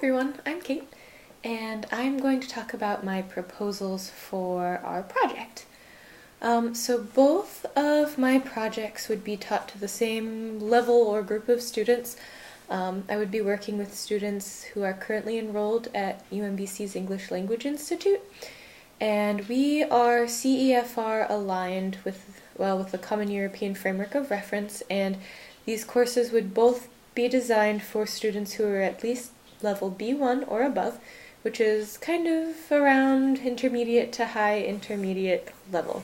everyone, I'm Kate, and I'm going to talk about my proposals for our project. So both of my projects would be taught to the same level or group of students. I would be working with students who are currently enrolled at UMBC's English Language Institute, and we are CEFR aligned with the Common European Framework of Reference, and these courses would both be designed for students who are at least level B1 or above, which is kind of around intermediate to high intermediate level.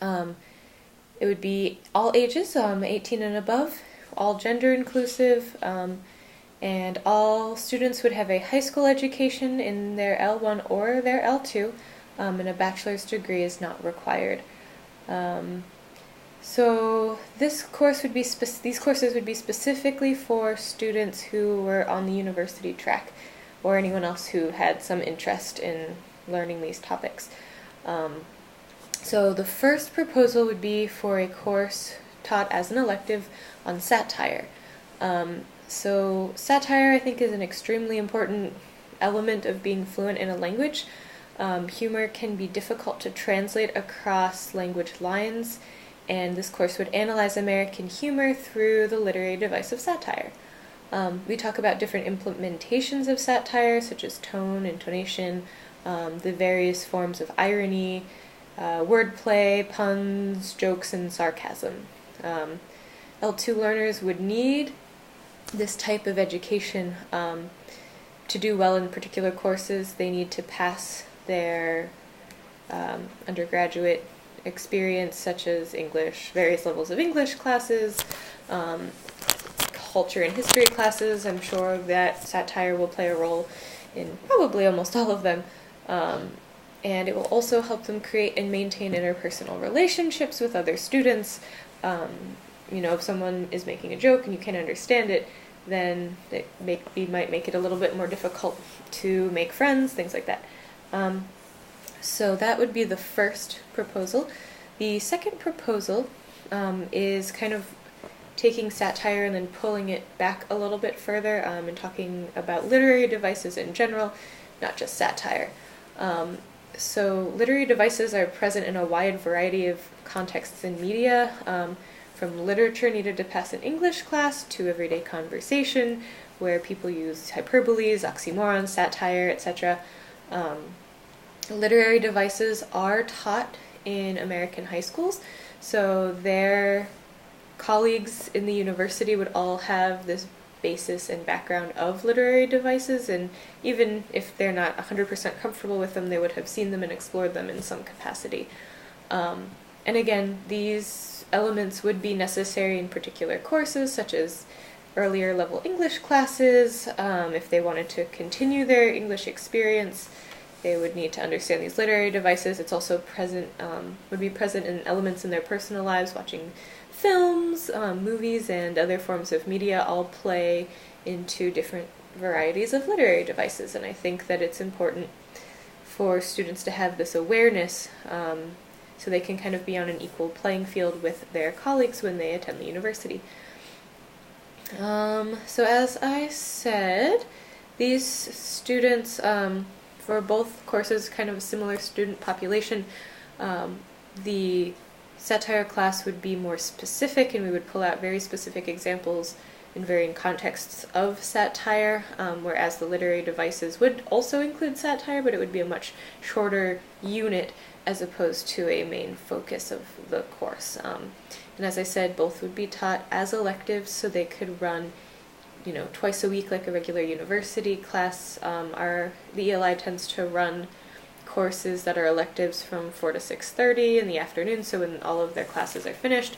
It would be all ages, 18 and above, all gender inclusive, and all students would have a high school education in their L1 or their L2, and a bachelor's degree is not required. So these courses would be specifically for students who were on the university track, or anyone else who had some interest in learning these topics. So the first proposal would be for a course taught as an elective on satire. So satire, I think, is an extremely important element of being fluent in a language. Humor can be difficult to translate across language lines, and this course would analyze American humor through the literary device of satire. We talk about different implementations of satire, such as tone, intonation, the various forms of irony, wordplay, puns, jokes, and sarcasm. L2 learners would need this type of education to do well in particular courses. They need to pass their undergraduate experience, such as English, various levels of English classes, culture and history classes. I'm sure that satire will play a role in probably almost all of them. And it will also help them create and maintain interpersonal relationships with other students. If someone is making a joke and you can't understand it, then it might make it a little bit more difficult to make friends, things like that. So that would be the first proposal. The second proposal is kind of taking satire and then pulling it back a little bit further, and talking about literary devices in general, not just satire. So literary devices are present in a wide variety of contexts in media, from literature needed to pass an English class to everyday conversation, where people use hyperboles, oxymorons, satire, etc. Literary devices are taught in American high schools, so their colleagues in the university would all have this basis and background of literary devices, and even if they're not 100% comfortable with them, they would have seen them and explored them in some capacity. And again, these elements would be necessary in particular courses, such as earlier level English classes. If they wanted to continue their English experience, they would need to understand these literary devices. It's also would be present in elements in their personal lives, watching films, movies, and other forms of media all play into different varieties of literary devices. And I think that it's important for students to have this awareness, so they can kind of be on an equal playing field with their colleagues when they attend the university. So as I said, these students, for both courses, kind of a similar student population. The satire class would be more specific, and we would pull out very specific examples in varying contexts of satire, whereas the literary devices would also include satire, but it would be a much shorter unit as opposed to a main focus of the course. And as I said, both would be taught as electives, so they could run twice a week like a regular university class. The ELI tends to run courses that are electives from 4 to 6:30 in the afternoon, so when all of their classes are finished.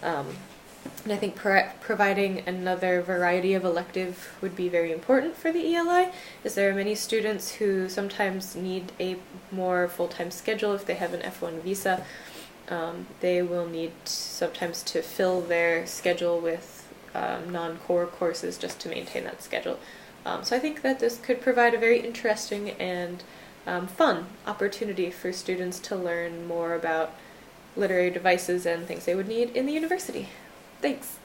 And I think providing another variety of elective would be very important for the ELI, as there are many students who sometimes need a more full-time schedule if they have an F1 visa. They will need sometimes to fill their schedule with non-core courses just to maintain that schedule. So I think that this could provide a very interesting and fun opportunity for students to learn more about literary devices and things they would need in the university. Thanks!